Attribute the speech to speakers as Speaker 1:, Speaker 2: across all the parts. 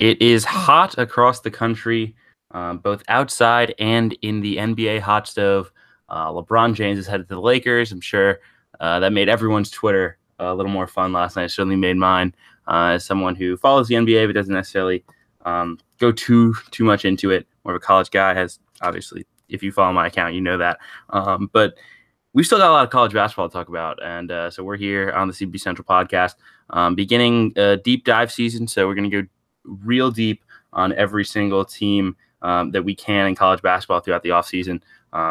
Speaker 1: It is hot across the country, both outside and in the NBA hot stove. LeBron James is headed to the Lakers. I'm sure that made everyone's Twitter a little more fun last night. It certainly made mine. As someone who follows the NBA but doesn't necessarily go too much into it, more of a college guy. Has obviously, if you follow my account, you know that. But we've still got a lot of college basketball to talk about, and so we're here on the CBB Central podcast, beginning a deep dive season. So we're going to go real deep on every single team that we can in college basketball throughout the offseason.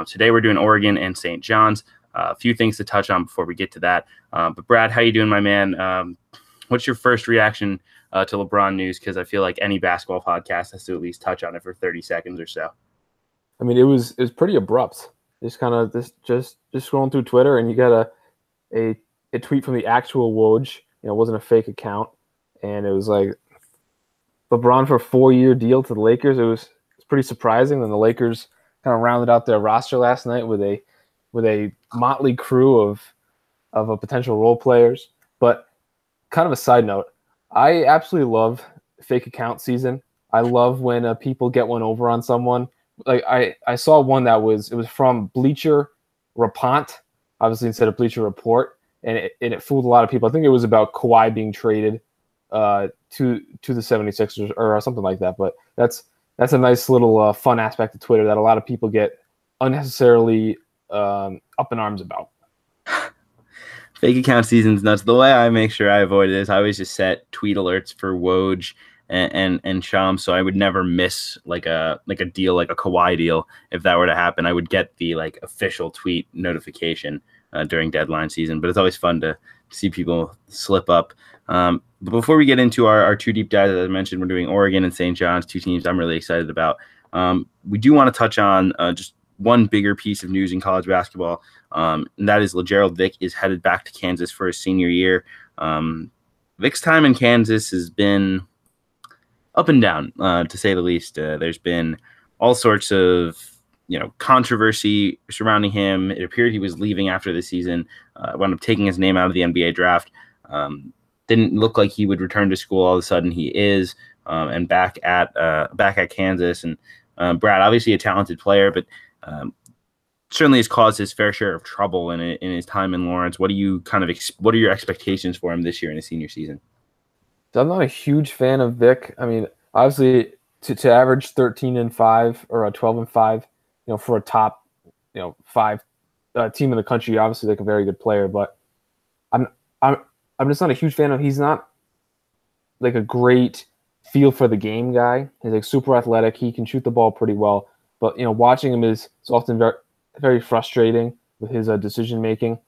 Speaker 1: Today we're doing Oregon and St. John's. A few things to touch on before we get to that. But Brad, how you doing, my man? What's your first reaction to LeBron news? Because I feel like any basketball podcast has to at least touch on it for 30 seconds or so.
Speaker 2: I mean, it was pretty abrupt. Just kind of just scrolling through Twitter, and you got a tweet from the actual Woj. It wasn't a fake account, and it was like LeBron for a 4-year deal to the Lakers. It's pretty surprising. Then the Lakers kind of rounded out their roster last night with a motley crew of potential role players. But kind of a side note, I absolutely love fake account season. I love when people get one over on someone. Like I saw one that was from Bleacher Report, obviously instead of Bleacher Report, and it fooled a lot of people. I think it was about Kawhi being traded to the 76ers or something like that. But that's a nice little fun aspect of Twitter that a lot of people get unnecessarily up in arms about.
Speaker 1: Fake account season's nuts. The way I make sure I avoid it is I always just set tweet alerts for Woj and Shams, so I would never miss like a deal, like a Kawhi deal. If that were to happen, I would get the official tweet notification during deadline season. But it's always fun to see people slip up. But before we get into our two deep dives, as I mentioned, we're doing Oregon and St. John's, two teams I'm really excited about. We do want to touch on just one bigger piece of news in college basketball, and that is LaGerald Vick is headed back to Kansas for his senior year. Vick's time in Kansas has been up and down, to say the least. There's been all sorts of controversy surrounding him. It appeared he was leaving after the season. Wound up taking his name out of the NBA draft. Didn't look like he would return to school. All of a sudden, he is, and back at Kansas. And Brad, obviously a talented player, but certainly has caused his fair share of trouble in his time in Lawrence. What are your expectations for him this year in his senior season?
Speaker 2: So I'm not a huge fan of Vic. I mean, obviously, to average 13-5 or 12-5, for a top, 5 team in the country, obviously like a very good player. But I'm just not a huge fan of. He's not like a great feel for the game guy. He's like super athletic. He can shoot the ball pretty well. But watching him is often very, very frustrating with his decision making.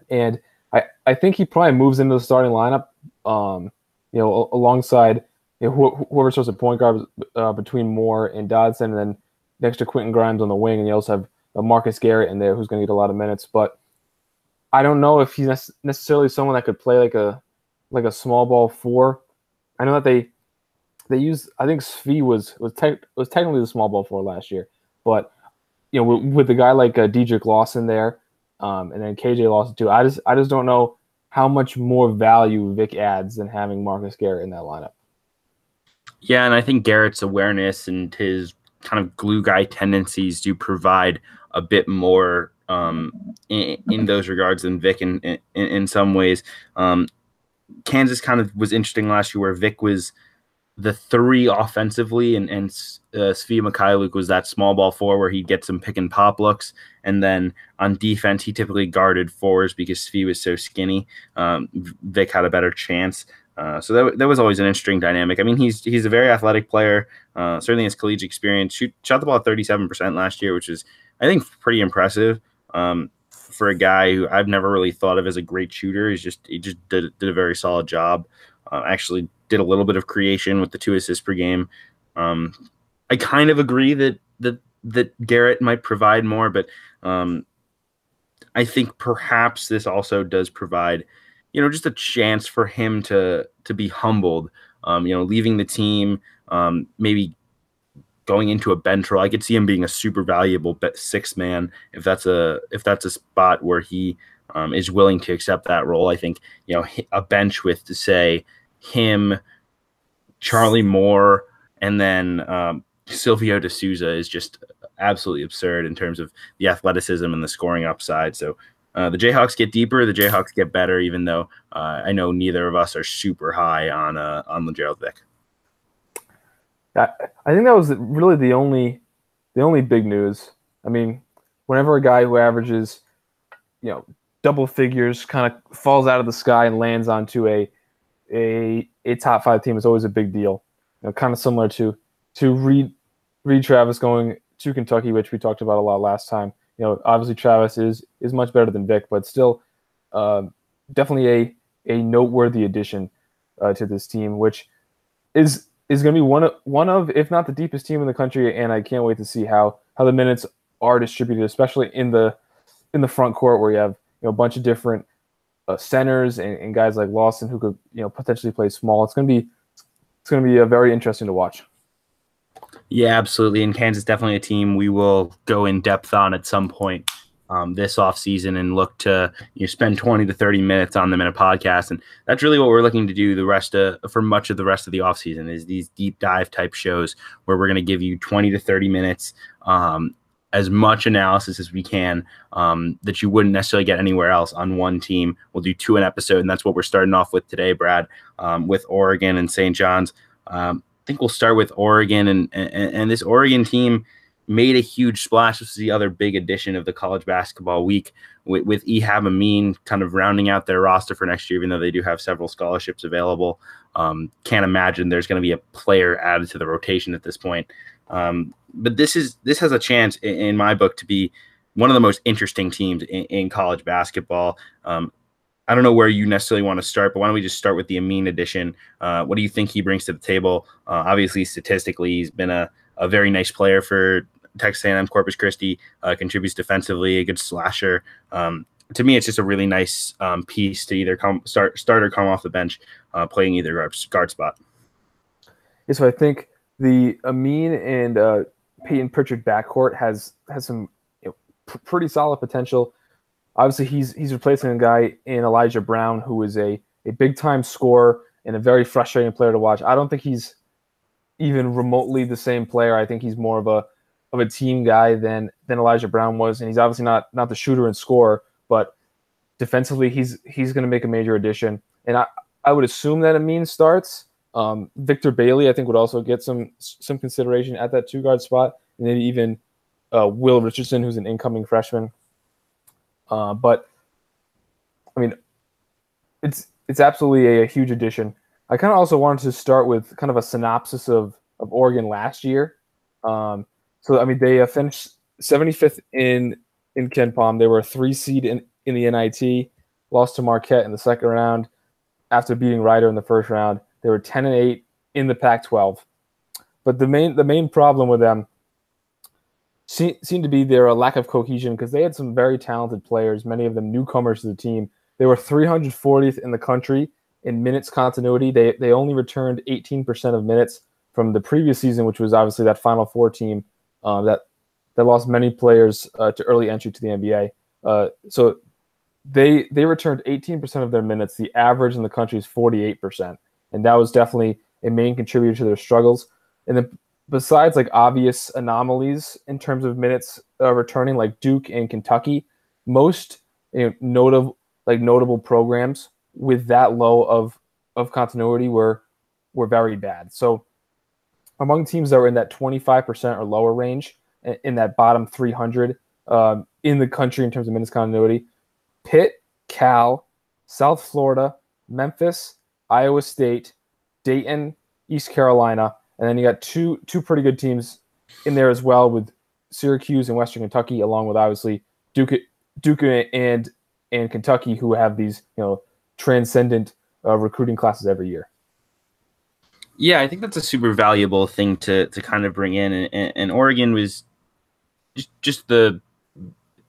Speaker 2: And I think he probably moves into the starting lineup. Alongside whoever's supposed to point guard between Moore and Dodson, and then next to Quentin Grimes on the wing, and you also have Marcus Garrett in there who's going to get a lot of minutes. But I don't know if he's necessarily someone that could play like a small ball 4. I know that they used, I think Svi was technically the small ball 4 last year, but with a guy like Dedrick Lawson there, and then KJ Lawson too, I just don't know how much more value Vic adds than having Marcus Garrett in that lineup.
Speaker 1: Yeah, and I think Garrett's awareness and his kind of glue guy tendencies do provide a bit more in those regards than Vic in some ways. Kansas kind of was interesting last year where Vic was the 3 offensively, and Svi Mikhailuk was that small ball 4 where he'd get some pick and pop looks. And then on defense, he typically guarded 4s because Svi was so skinny. Vic had a better chance. So that was always an interesting dynamic. I mean, he's a very athletic player, certainly his collegiate experience. Shot the ball at 37% last year, which is, I think, pretty impressive for a guy who I've never really thought of as a great shooter. He just did a very solid job. Actually did a little bit of creation with the 2 assists per game. I kind of agree that Garrett might provide more, but I think perhaps this also does provide, just a chance for him to be humbled. Leaving the team, maybe going into a bench role. I could see him being a super valuable 6th man if that's a spot where he is willing to accept that role. I think a bench with, to say, him, Charlie Moore, and then Silvio De Souza is just absolutely absurd in terms of the athleticism and the scoring upside. So the Jayhawks get deeper, the Jayhawks get better, even though I know neither of us are super high on LeGerald Vick.
Speaker 2: I think that was really the only big news. I mean, whenever a guy who averages, double figures kind of falls out of the sky and lands onto a top 5 team, is always a big deal. Kind of similar to Reed Travis going to Kentucky, which we talked about a lot last time. Obviously Travis is much better than Vic, but still definitely a noteworthy addition to this team, which is going to be one of, if not the deepest team in the country. And I can't wait to see how the minutes are distributed, especially in the front court, where you have a bunch of different centers and guys like Lawson who could potentially play small. It's going to be very interesting to watch.
Speaker 1: Yeah, absolutely. And Kansas definitely a team we will go in depth on at some point this offseason and look to spend 20 to 30 minutes on them in a podcast. And that's really what we're looking to do for much of the rest of the offseason, is these deep dive type shows where we're going to give you 20 to 30 minutes, as much analysis as we can, that you wouldn't necessarily get anywhere else on one team. We'll do 2 an episode, and that's what we're starting off with today, Brad, with Oregon and St. John's. I think we'll start with Oregon, and this Oregon team made a huge splash. This is the other big addition of the college basketball week, with Ehab Amin kind of rounding out their roster for next year, even though they do have several scholarships available. Can't imagine there's going to be a player added to the rotation at this point. But this has a chance, in my book, to be one of the most interesting teams in college basketball. I don't know where you necessarily want to start, but why don't we just start with the Amin addition? What do you think he brings to the table? Obviously, statistically, he's been a very nice player for Texas A&M Corpus Christi, contributes defensively, a good slasher. To me, it's just a really nice piece to either start or come off the bench, playing either guard spot.
Speaker 2: Yeah, so I think the Amin and Peyton Pritchard backcourt has some pretty solid potential. Obviously, he's replacing a guy in Elijah Brown, who is a big-time scorer and a very frustrating player to watch. I don't think he's even remotely the same player. I think he's more of a team guy than Elijah Brown was, and he's obviously not the shooter and scorer, but defensively he's going to make a major addition. And I would assume that Amin starts. Victor Bailey, I think, would also get some consideration at that 2-guard spot, and maybe even Will Richardson, who's an incoming freshman. But I mean, it's absolutely a huge addition. I kind of also wanted to start with kind of a synopsis of Oregon last year. So I mean, they finished 75th in KenPom. They were a 3 seed in the NIT, lost to Marquette in the second round after beating Rider in the first round. They were 10-8 in the Pac-12. But the main problem with them seemed to be their lack of cohesion, because they had some very talented players, many of them newcomers to the team. They were 340th in the country in minutes continuity. They only returned 18% of minutes from the previous season, which was obviously that Final Four team that lost many players to early entry to the NBA. So they returned 18% of their minutes. The average in the country is 48%, and that was definitely a main contributor to their struggles. And then, besides like obvious anomalies in terms of minutes returning, like Duke and Kentucky, most notable programs with that low of continuity were very bad. So among teams that were in that 25% or lower range, in that bottom 300 in the country in terms of minutes continuity, Pitt, Cal, South Florida, Memphis, Iowa State, Dayton, East Carolina, and then you got two pretty good teams in there as well, with Syracuse and Western Kentucky, along with obviously Duke and Kentucky, who have these transcendent recruiting classes every year.
Speaker 1: Yeah, I think that's a super valuable thing to kind of bring in, and Oregon was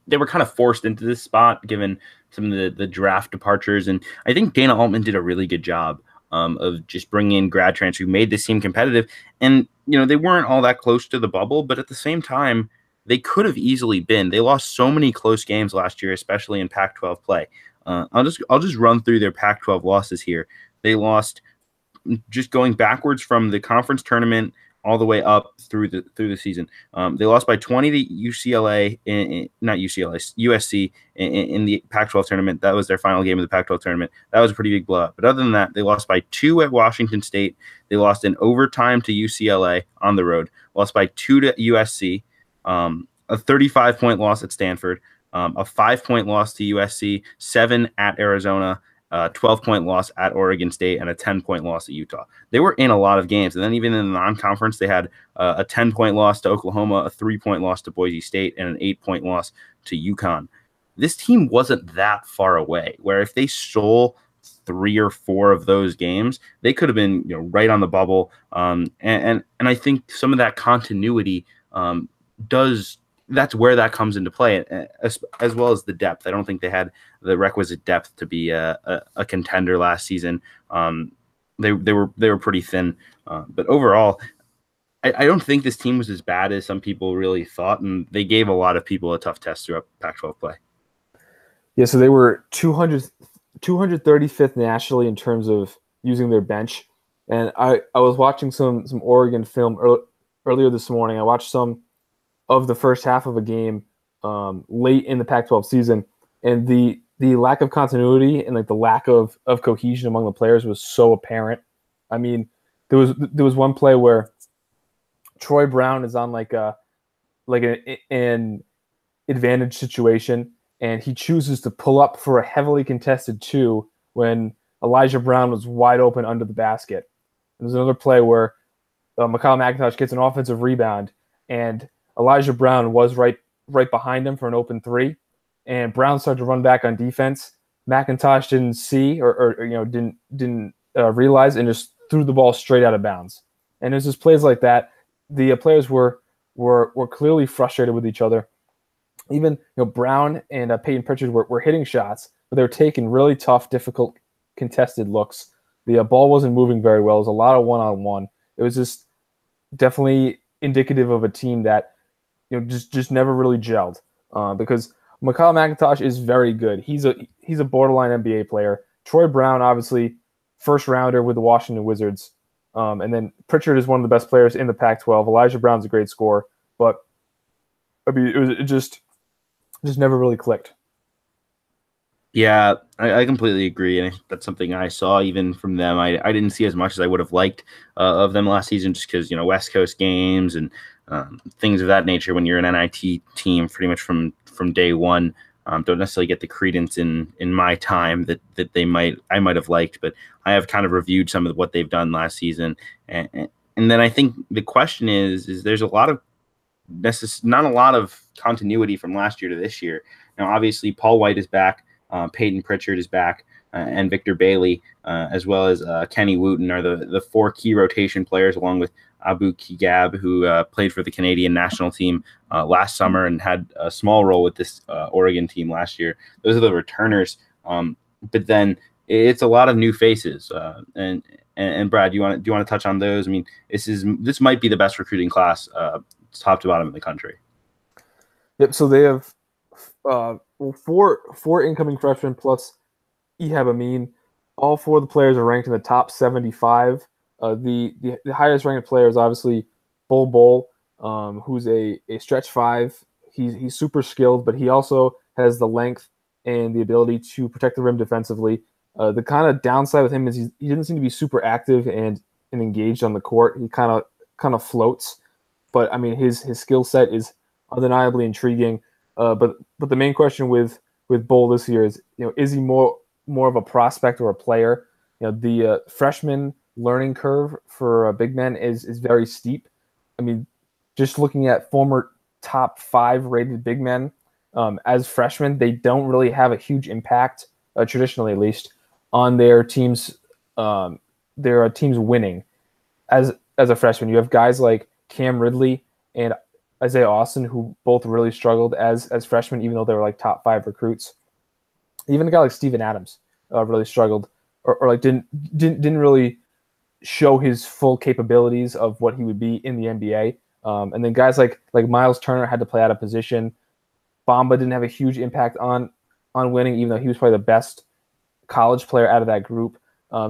Speaker 1: they were kind of forced into this spot given some of the draft departures, and I think Dana Altman did a really good job of just bringing in grad transfers who made this team competitive. And they weren't all that close to the bubble, but at the same time, they could have easily been. They lost so many close games last year, especially in Pac-12 play. I'll just run through their Pac-12 losses here. They lost just going backwards from the conference tournament all the way up through the season. They lost by 20 to UCLA, not UCLA, USC in the Pac-12 tournament. That was their final game of the Pac-12 tournament. That was a pretty big blowout. But other than that, they lost by 2 at Washington State. They lost in overtime to UCLA on the road. Lost by 2 to USC. A 35-point loss at Stanford. A 5-point loss to USC. 7 at Arizona. 12-point loss at Oregon State, and a 10-point loss at Utah. They were in a lot of games. And then even in the non-conference, they had a 10-point loss to Oklahoma, a 3-point loss to Boise State, and an 8-point loss to UConn. This team wasn't that far away, where if they stole 3 or 4 of those games, they could have been right on the bubble. And I think some of that continuity that's where that comes into play, as well as the depth. I don't think they had the requisite depth to be a contender last season. They were pretty thin, but overall, I don't think this team was as bad as some people really thought, and they gave a lot of people a tough test throughout Pac-12 play.
Speaker 2: Yeah, so they were 235th nationally in terms of using their bench, and I was watching some Oregon film earlier this morning. I watched some of the first half of a game late in the Pac-12 season, and the lack of continuity and like the lack of cohesion among the players was so apparent. I mean, there was one play where Troy Brown is on an advantage situation, and he chooses to pull up for a heavily contested 2 when Elijah Brown was wide open under the basket. There's another play where Mikhail McIntosh gets an offensive rebound, and Elijah Brown was right behind him for an open 3, and Brown started to run back on defense. McIntosh didn't see or didn't realize, and just threw the ball straight out of bounds. And there's just plays like that. The players were clearly frustrated with each other. Even Brown and Peyton Pritchard were hitting shots, but they were taking really tough, difficult, contested looks. The ball wasn't moving very well. It was a lot of one-on-one. It was just definitely indicative of a team that just never really gelled, because Mikhail McIntosh is very good. He's a borderline NBA player. Troy Brown, obviously, first rounder with the Washington Wizards, and then Pritchard is one of the best players in the Pac-12. Elijah Brown's a great scorer, but I mean, it just never really clicked.
Speaker 1: Yeah, I completely agree, and that's something I saw even from them. I didn't see as much as I would have liked of them last season, just because West Coast games and things of that nature. When you're an NIT team, pretty much from day one, don't necessarily get the credence in my time that I might have liked. But I have kind of reviewed some of what they've done last season, and then I think the question is there's not a lot of continuity from last year to this year. Now, obviously, Paul White is back. Peyton Pritchard is back, and Victor Bailey, as well as Kenny Wooten, are the 4 key rotation players, along with Abu Kigab, who played for the Canadian national team last summer and had a small role with this Oregon team last year. Those are the returners. But then it's a lot of new faces. And Brad, do you want to touch on those? I mean, this might be the best recruiting class, top to bottom in the country.
Speaker 2: Yep. So they have four incoming freshmen plus Ehab Amin. All 4 of the players are ranked in the top 75. The highest ranked player is obviously Bol, who's a stretch 5. He's super skilled, but he also has the length and the ability to protect the rim defensively. The kind of downside with him is he didn't seem to be super active and engaged on the court. He kind of floats, but I mean his skill set is undeniably intriguing. But the main question with Bol this year is is he more of a prospect or a player? The freshman learning curve for big men is very steep. I mean, just looking at former top 5 rated big men as freshmen, they don't really have a huge impact, traditionally at least, on their teams. Their teams winning as a freshman. You have guys like Cam Ridley and Isaiah Austin, who both really struggled as freshmen, even though they were like top 5 recruits. Even a guy like Steven Adams really struggled, or like didn't really show his full capabilities of what he would be in the NBA. And then guys like Miles Turner had to play out of position. Bamba didn't have a huge impact on winning, even though he was probably the best college player out of that group.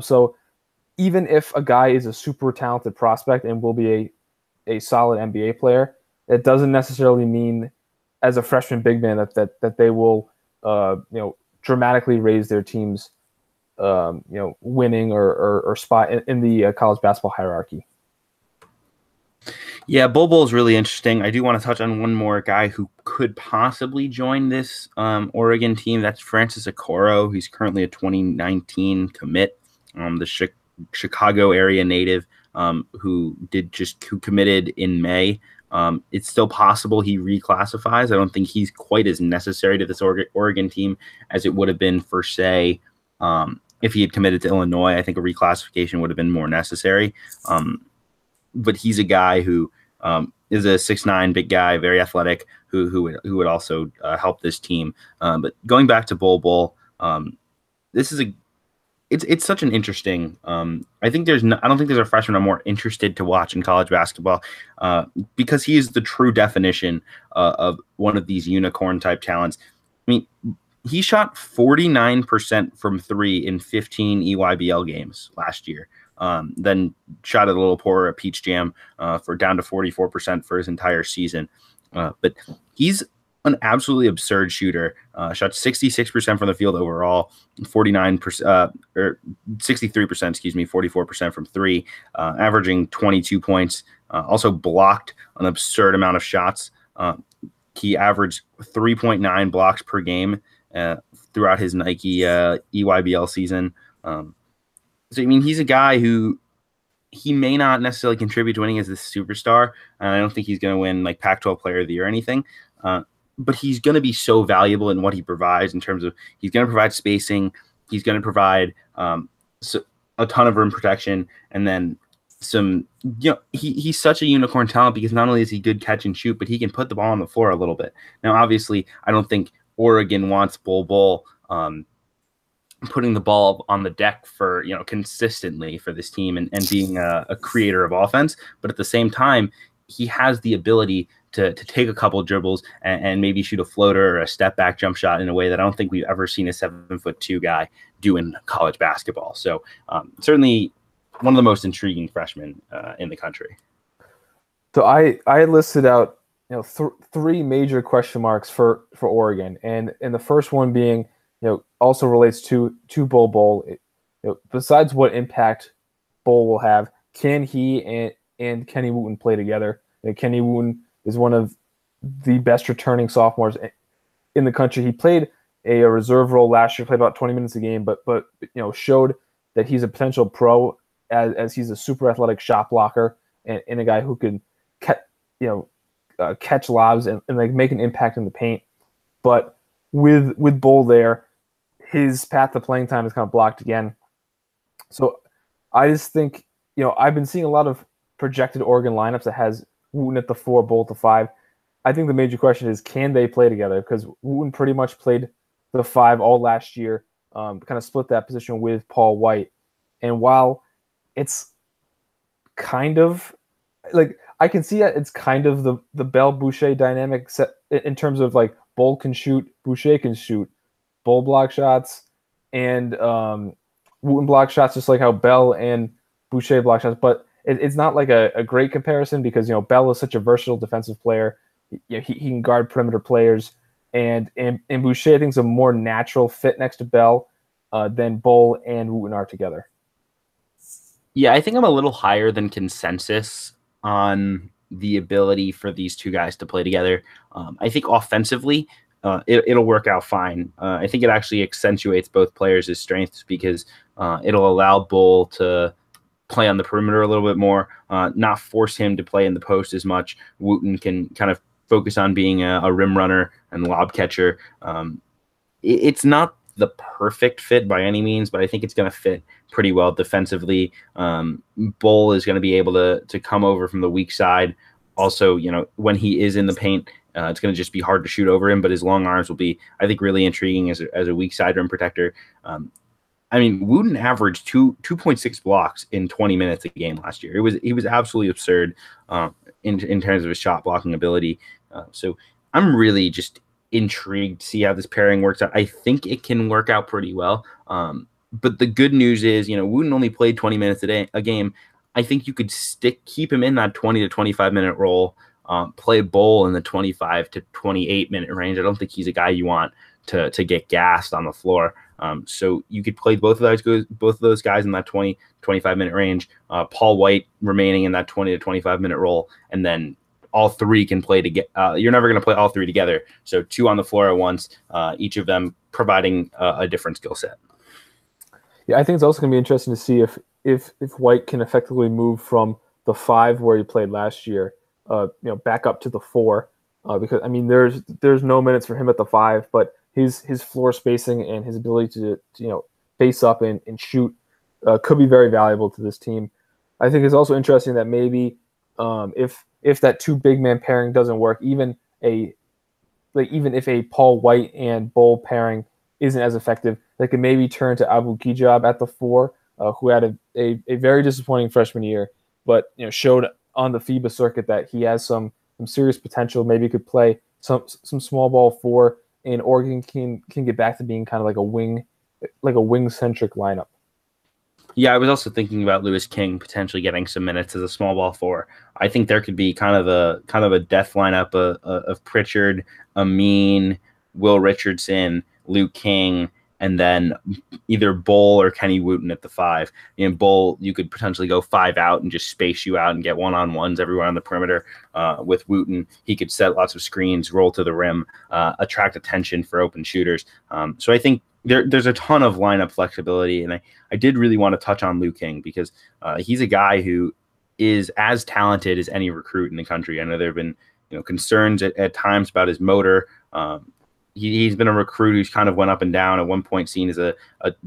Speaker 2: So even if a guy is a super talented prospect and will be a solid NBA player, it doesn't necessarily mean as a freshman big man that they will dramatically raise their team's winning or spot in the college basketball hierarchy.
Speaker 1: Yeah, Bol Bol is really interesting. I do want to touch on one more guy who could possibly join this Oregon team. That's Francis Okoro. He's currently a 2019 commit, the Chicago area native who committed in May. It's still possible he reclassifies. I don't think he's quite as necessary to this Oregon team as it would have been for, say, if he had committed to Illinois. I think a reclassification would have been more necessary. But he's a guy who is a 6'9" big guy, very athletic, who would also help this team. But going back to Bol Bol, this is it's such an interesting. I don't think there's a freshman I'm more interested to watch in college basketball because he is the true definition of one of these unicorn type talents. I mean, he shot 49% from three in 15 EYBL games last year. Then shot it a little poorer at Peach Jam for down to 44% for his entire season. But he's an absolutely absurd shooter. Shot 66% from the field overall, 49% or 63%, 44% from three, averaging 22 points. Also blocked an absurd amount of shots. He averaged 3.9 blocks per game throughout his Nike EYBL season. So, I mean, he's a guy who he may not necessarily contribute to winning as this superstar. And I don't think he's going to win like Pac-12 Player of the Year or anything. But he's going to be so valuable in what he provides in terms of he's going to provide spacing. He's going to provide a ton of rim protection. And then he's such a unicorn talent because not only is he good catch and shoot, but he can put the ball on the floor a little bit. Now, obviously, I don't think Oregon wants Bol Bol putting the ball on the deck for consistently for this team and being a creator of offense, but at the same time he has the ability to take a couple dribbles and maybe shoot a floater or a step back jump shot in a way that I don't think we've ever seen a 7'2" guy do in college basketball. So certainly one of the most intriguing freshmen in the country.
Speaker 2: So I listed out three major question marks for Oregon, and the first one being also relates to Bol Bol. Besides what impact Bol will have, can he and Kenny Wooten play together? Kenny Wooten is one of the best returning sophomores in the country. He played a reserve role last year, played about 20 minutes a game, but showed that he's a potential pro as he's a super athletic shot blocker and a guy who can catch lobs and like make an impact in the paint. But with Bol there, his path to playing time is kind of blocked again. So I just think, I've been seeing a lot of projected Oregon lineups that has Wooten at the 4, Bol at the 5. I think the major question is, can they play together? Because Wooten pretty much played the 5 all last year, kind of split that position with Paul White. And while it's kind of like, I can see that it's kind of the Bell-Boucher dynamic set in terms of like Bol can shoot, Boucher can shoot. Bol block shots and Wooten block shots, just like how Bell and Boucher block shots. But it's not like a great comparison because Bell is such a versatile defensive player. He can guard perimeter players, and Boucher I think is a more natural fit next to Bell than Bol and Wooten are together.
Speaker 1: Yeah, I think I'm a little higher than consensus on the ability for these two guys to play together. I think offensively, it'll work out fine. I think it actually accentuates both players' strengths because it'll allow Bol to play on the perimeter a little bit more, not force him to play in the post as much. Wooten can kind of focus on being a rim runner and lob catcher. It's not the perfect fit by any means, but I think it's going to fit pretty well defensively. Bol is going to be able to come over from the weak side. Also, when he is in the paint, it's going to just be hard to shoot over him, but his long arms will be, I think, really intriguing as a weak side rim protector. I mean, Wooten averaged 2.6 blocks in 20 minutes a game last year. He was absolutely absurd in terms of his shot blocking ability. So I'm really just intrigued to see how this pairing works out. I think it can work out pretty well. But the good news is, Wooten only played 20 minutes a game. I think you could keep him in that 20 to 25-minute role, play Bowl in the 25 to 28-minute range. I don't think he's a guy you want to get gassed on the floor. So you could play both of those guys in that 20, 25-minute range. Paul White remaining in that 20 to 25-minute role, and then all three can play together. You're never going to play all three together. So two on the floor at once, each of them providing a different skill set.
Speaker 2: Yeah, I think it's also going to be interesting to see if White can effectively move from the 5 where he played last year, back up to the 4. Because I mean, there's no minutes for him at the 5, but his floor spacing and his ability to face up and shoot could be very valuable to this team. I think it's also interesting that maybe if that 2 big man pairing doesn't work, even if a Paul White and Bowl pairing isn't as effective, they could maybe turn to Abu Kijab at the 4, who had a very disappointing freshman year, but showed on the FIBA circuit that he has some serious potential. Maybe could play some small ball 4, and Oregon can get back to being kind of like a wing centric lineup.
Speaker 1: Yeah, I was also thinking about Lewis King potentially getting some minutes as a small ball 4. I think there could be kind of a death lineup of Pritchard, Amin, Will Richardson, Luke King, and then either Bowl or Kenny Wooten at the 5. Bowl, you could potentially go 5 out and just space you out and get one-on-ones everywhere on the perimeter. With Wooten, he could set lots of screens, roll to the rim, attract attention for open shooters. So I think there's a ton of lineup flexibility, and I did really want to touch on Luke King because he's a guy who is as talented as any recruit in the country. I know there have been concerns at times about his motor. He's been a recruit who's kind of went up and down. At one point seen as a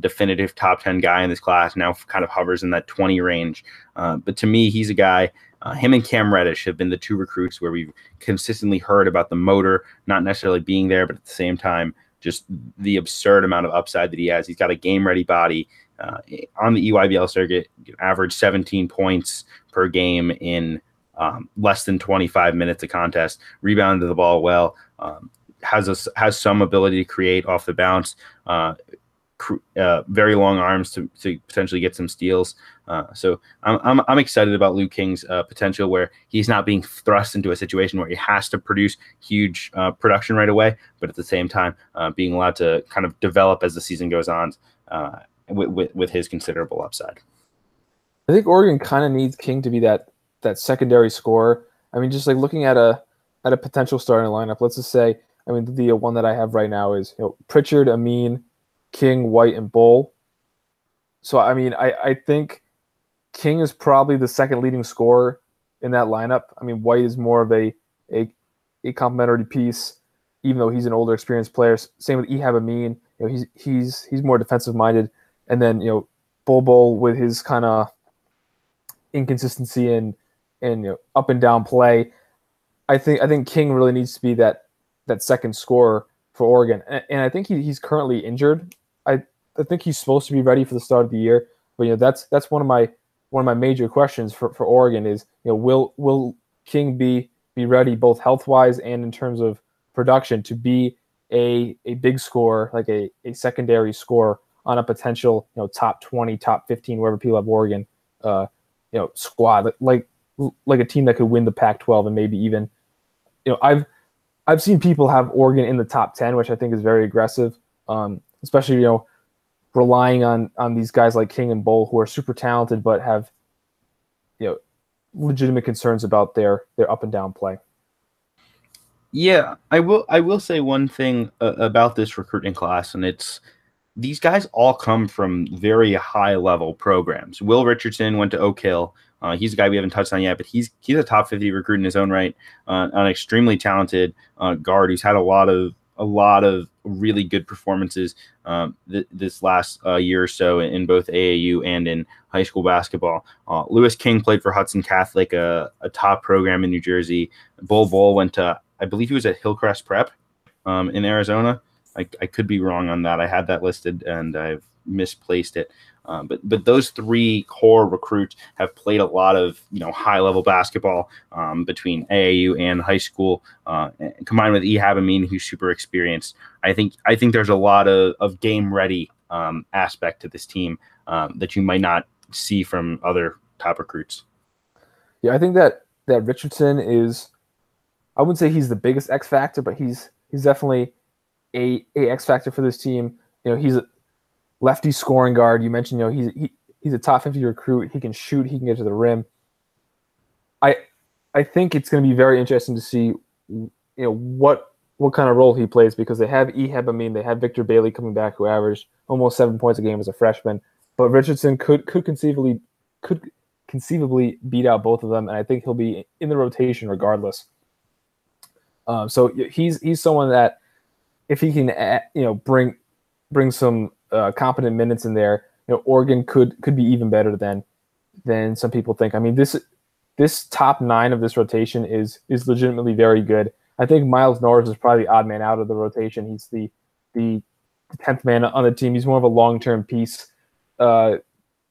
Speaker 1: definitive top 10 guy in this class, now kind of hovers in that 20 range. But to me, he's a guy, him and Cam Reddish have been the 2 recruits where we've consistently heard about the motor not necessarily being there, but at the same time, just the absurd amount of upside that he has. He's got a game-ready body. On the EYBL circuit, average 17 points per game in less than 25 minutes of contest, rebounded the ball well, has some ability to create off the bounce, very long arms to potentially get some steals. So I'm excited about Luke King's potential, where he's not being thrust into a situation where he has to produce huge production right away, but at the same time being allowed to kind of develop as the season goes on with his considerable upside.
Speaker 2: I think Oregon kind of needs King to be that secondary scorer. I mean, just like looking at a potential starting lineup, let's just say, I mean, the one that I have right now is Pritchard, Amin, King, White, and Bowl. So I mean, I think King is probably the second leading scorer in that lineup. I mean, White is more of a complementary piece, even though he's an older, experienced player. Same with Ehab Amin. He's more defensive minded, and then Bowl with his kind of inconsistency and up and down play. I think King really needs to be that second scorer for Oregon, and I think he's currently injured. I think he's supposed to be ready for the start of the year, but that's one of my major questions for Oregon is will King be ready both health wise and in terms of production to be a big scorer, like a secondary scorer on a potential top 20, top 15, wherever people have Oregon squad, like a team that could win the Pac-12 and maybe even I've seen people have Oregon in the top 10, which I think is very aggressive, especially relying on these guys like King and Bowl who are super talented but have legitimate concerns about their up and down play.
Speaker 1: Yeah, I will say one thing about this recruiting class, and it's these guys all come from very high level programs. Will Richardson went to Oak Hill. He's a guy we haven't touched on yet, but he's a top 50 recruit in his own right, an extremely talented guard who's had a lot of really good performances this last year or so in both AAU and in high school basketball. Lewis King played for Hudson Catholic, a top program in New Jersey. Bowl went to, I believe he was at Hillcrest Prep in Arizona. I could be wrong on that. I had that listed and I've misplaced it. But those 3 core recruits have played a lot of high level basketball between AAU and high school, combined with Ehab Amin, who's super experienced. I think there's a lot of game ready aspect to this team that you might not see from other top recruits.
Speaker 2: Yeah, I think that Richardson is, I wouldn't say he's the biggest X factor, but he's definitely a X factor for this team. He's a lefty scoring guard. You mentioned, he's a top 50 recruit. He can shoot. He can get to the rim. I think it's going to be very interesting to see, what kind of role he plays, because they have Ehab Amin, they have Victor Bailey coming back, who averaged almost 7 points a game as a freshman. But Richardson could conceivably beat out both of them, and I think he'll be in the rotation regardless. So he's someone that, if he can bring some competent minutes in there, Oregon could be even better than some people think. I mean, this top 9 of this rotation is legitimately very good. I think Miles Norris is probably the odd man out of the rotation. He's the 10th man on the team. He's more of a long-term piece, kind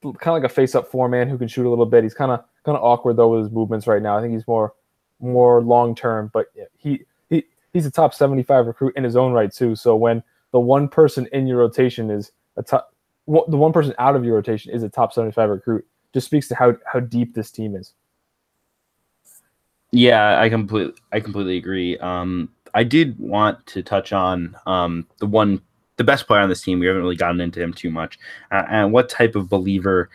Speaker 2: of like a face-up 4-man who can shoot a little bit. He's kind of awkward though with his movements right now. I think he's more long-term, but he's a top 75 recruit in his own right too. So when the one person in your rotation is the one person out of your rotation is a top 75 recruit, just speaks to how deep this team is.
Speaker 1: Yeah, I completely agree. I did want to touch on the best player on this team. We haven't really gotten into him too much, and what type of believer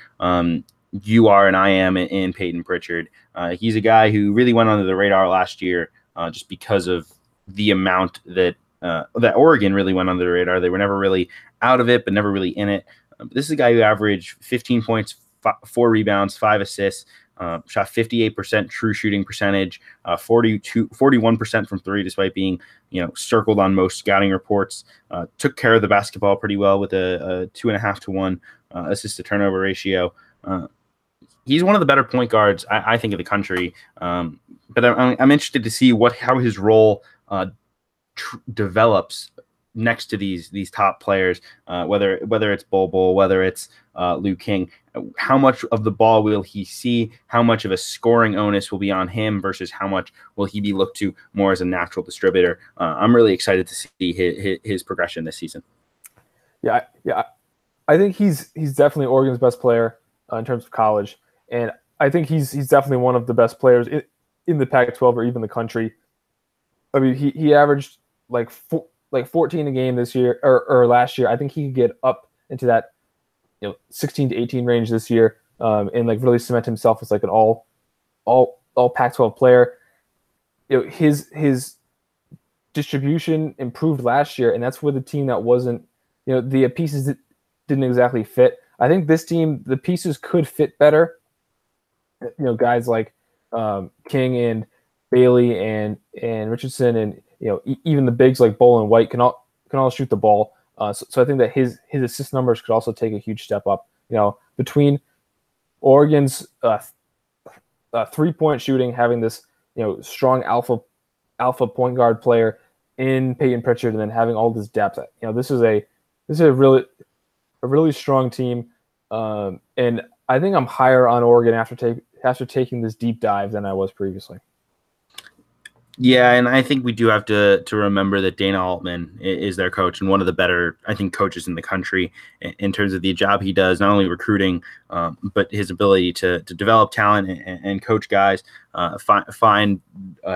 Speaker 1: you are and I am in Peyton Pritchard. He's a guy who really went under the radar last year, just because of the amount that Oregon really went under the radar. They were never really out of it, but never really in it. This is a guy who averaged 15 points, 4 rebounds, 5 assists. Shot 58% true shooting percentage, 41% from 3, despite being circled on most scouting reports. Took care of the basketball pretty well with a 2.5 to 1 assist to turnover ratio. He's one of the better point guards I think of the country. But I'm interested to see how his role develops next to these top players, whether it's Bol, whether it's Liu King. How much of the ball will he see? How much of a scoring onus will be on him versus how much will he be looked to more as a natural distributor? I'm really excited to see his progression this season.
Speaker 2: Yeah. I think he's definitely Oregon's best player in terms of college, and I think he's definitely one of the best players in the Pac-12 or even the country. I mean, he averaged like 14 a game this year or last year. I think he could get up into that 16 to 18 range this year, and like really cement himself as like an all Pac-12 player. His distribution improved last year, and that's with a team that wasn't, the pieces that didn't exactly fit. I think this team, the pieces could fit better. Guys like King and Bailey and Richardson, and even the bigs like Bol and White can all shoot the ball. So I think that his assist numbers could also take a huge step up. Between Oregon's 3-point shooting, having this strong alpha point guard player in Peyton Pritchard, and then having all this depth, this is a really strong team, and I think I'm higher on Oregon after taking this deep dive than I was previously.
Speaker 1: Yeah, and I think we do have to remember that Dana Altman is their coach and one of the better, I think, coaches in the country in terms of the job he does, not only recruiting, but his ability to develop talent and coach guys, find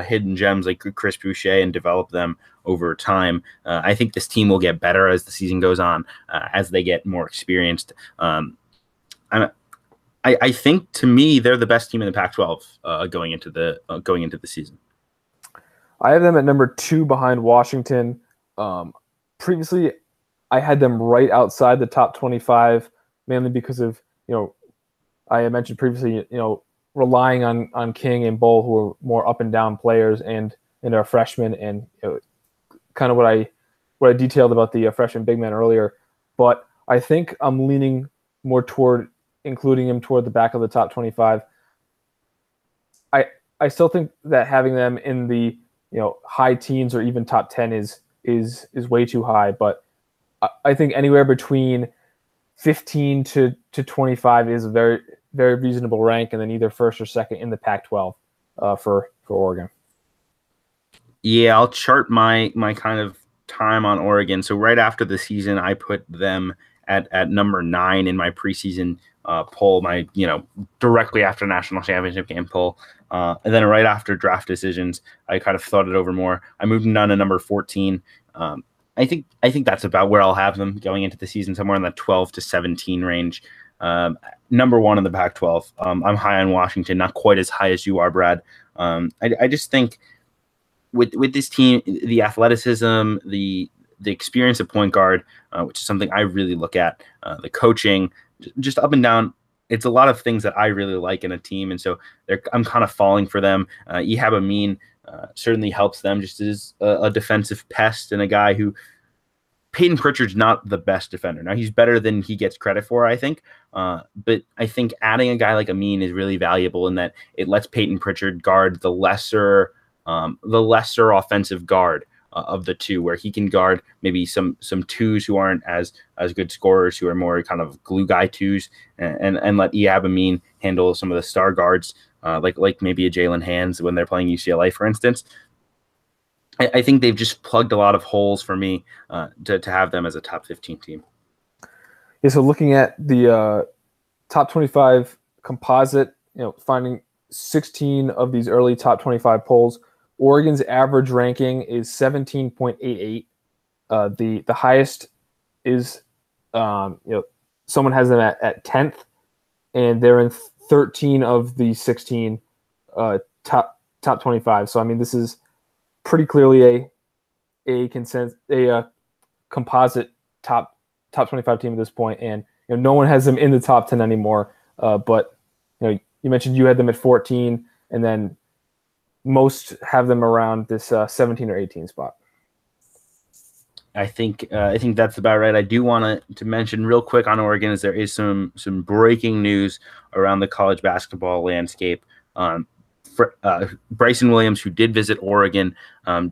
Speaker 1: hidden gems like Chris Boucher and develop them over time. I think this team will get better as the season goes on, as they get more experienced. I think, to me, they're the best team in the Pac-12 going into the season.
Speaker 2: I have them at number 2 behind Washington. Previously, I had them right outside the top 25, mainly because of, I had mentioned previously, relying on King and Bol, who are more up and down players and are freshmen, and kind of what I detailed about the freshman big man earlier. But I think I'm leaning more toward including him toward the back of the top 25. I still think that having them in the high teens or even top 10 is way too high, but I think anywhere between 15 to 25 is a very, very reasonable rank, and then either first or second in the Pac-12 for Oregon.
Speaker 1: Yeah, I'll chart my kind of time on Oregon. So right after the season, I put them at number 9 in my preseason poll, my directly after national championship game poll, and then right after draft decisions, I kind of thought it over more. I moved him down to number 14. I think that's about where I'll have them going into the season, somewhere in the 12 to 17 range. Number 1 in the Pac-12. I'm high on Washington, not quite as high as you are, Brad. I just think with this team, the athleticism, the experience at point guard, which is something I really look at, the coaching, just up and down. It's a lot of things that I really like in a team, and so I'm kind of falling for them. Ehab Amin certainly helps them, just as a defensive pest and a guy who Peyton Pritchard's not the best defender. Now, he's better than he gets credit for, I think. But I think adding a guy like Amin is really valuable in that it lets Peyton Pritchard guard the lesser offensive guard of the two, where he can guard maybe some twos who aren't as good scorers, who are more kind of glue guy twos, and let Ehab Amin handle some of the star guards, like maybe a Jalen Hands when they're playing UCLA, for instance. I think they've just plugged a lot of holes for me to have them as a top 15 team.
Speaker 2: Yeah, so looking at the top 25 composite, finding 16 of these early top 25 polls, Oregon's average ranking is 17.88. The highest is, someone has them at 10th, and they're in 13 of the 16 top 25. So I mean, this is pretty clearly a composite top 25 team at this point, and no one has them in the top 10 anymore. But you mentioned you had them at 14, and then most have them around this 17 or 18 spot.
Speaker 1: I think that's about right. I do want to mention real quick on Oregon is there is some breaking news around the college basketball landscape. Bryson Williams, who did visit Oregon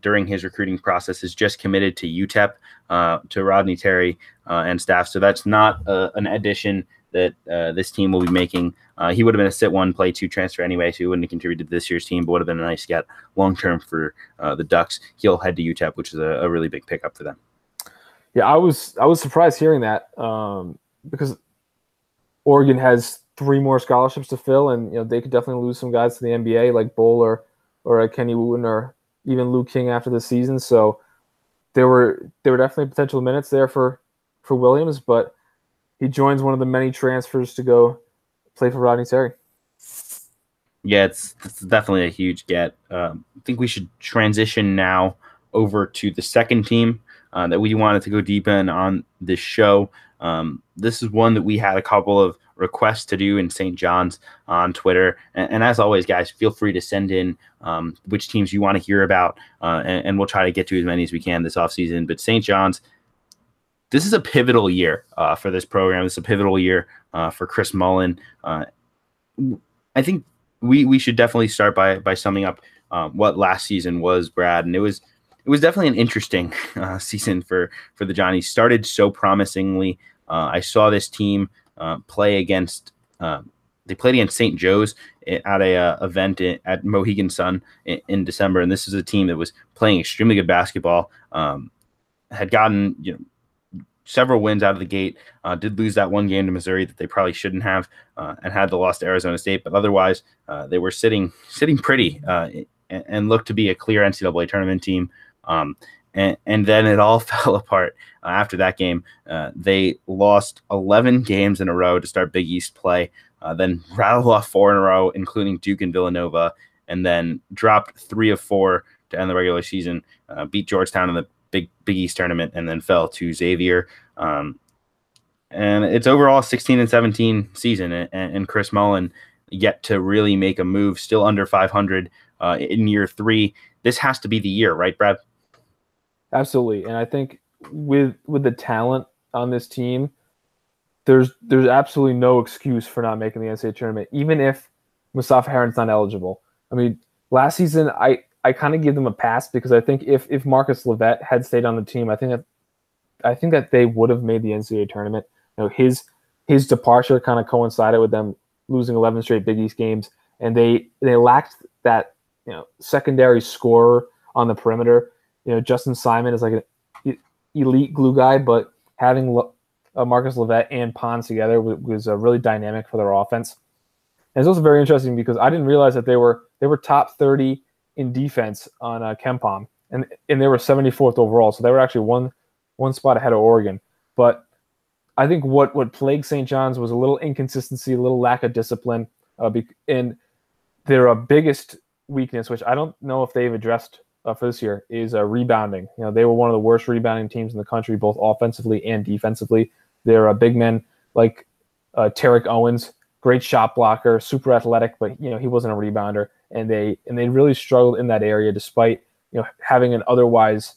Speaker 1: during his recruiting process, is just committed to UTEP, to Rodney Terry and staff. So that's not an addition that this team will be making. He would have been a sit 1, play 2 transfer anyway, so he wouldn't have contributed to this year's team, but would have been a nice get long-term for the Ducks. He'll head to UTEP, which is a really big pickup for them.
Speaker 2: Yeah, I was surprised hearing that because Oregon has 3 more scholarships to fill, and they could definitely lose some guys to the NBA like Bull or Kenny Wooten or even Luke King after the season. So there were definitely potential minutes there for Williams, but he joins one of the many transfers to go play for Rodney Terry.
Speaker 1: Yeah, it's definitely a huge get. I think we should transition now over to the second team that we wanted to go deep in on this show. This is one that we had a couple of requests to do in St. John's on Twitter. And as always, guys, feel free to send in which teams you want to hear about, and we'll try to get to as many as we can this offseason. But St. John's, this is a pivotal year for this program. This is a pivotal year for Chris Mullen. I think we should definitely start by summing up what last season was, Brad. And it was definitely an interesting season for the Johnnies. Started so promisingly. I saw this team play against they played against St. Joe's at a event at Mohegan Sun in December, and this is a team that was playing extremely good basketball. Had gotten several wins out of the gate. Did lose that one game to Missouri that they probably shouldn't have, and had the loss to Arizona State. But otherwise, they were sitting pretty and looked to be a clear NCAA tournament team. And then it all fell apart after that game. They lost 11 games in a row to start Big East play, then rattled off 4 in a row, including Duke and Villanova, and then dropped 3 of 4 to end the regular season, beat Georgetown in the Big East tournament, and then fell to Xavier. And it's overall 16-17 season, and Chris Mullen yet to really make a move, still under 500 in year 3. This has to be the year, right, Brad?
Speaker 2: Absolutely. And I think with the talent on this team, there's absolutely no excuse for not making the NCAA tournament, even if Mustafa Heron's not eligible. I mean, last season I kind of give them a pass because I think if Marcus Levette had stayed on the team, I think that they would have made the NCAA tournament. His departure kind of coincided with them losing 11 straight Big East games, and they lacked that secondary scorer on the perimeter. Justin Simon is like an elite glue guy, but having Marcus Levet and Pons together was really dynamic for their offense. And it's also very interesting because I didn't realize that they were top 30 in defense on KenPom, and they were 74th overall. So they were actually one spot ahead of Oregon. But I think what plagued St. John's was a little inconsistency, a little lack of discipline, and their biggest weakness, which I don't know if they've addressed for this year, is rebounding. They were one of the worst rebounding teams in the country, both offensively and defensively. Their big men like Tarek Owens, great shot blocker, super athletic, but he wasn't a rebounder, and they really struggled in that area despite having an otherwise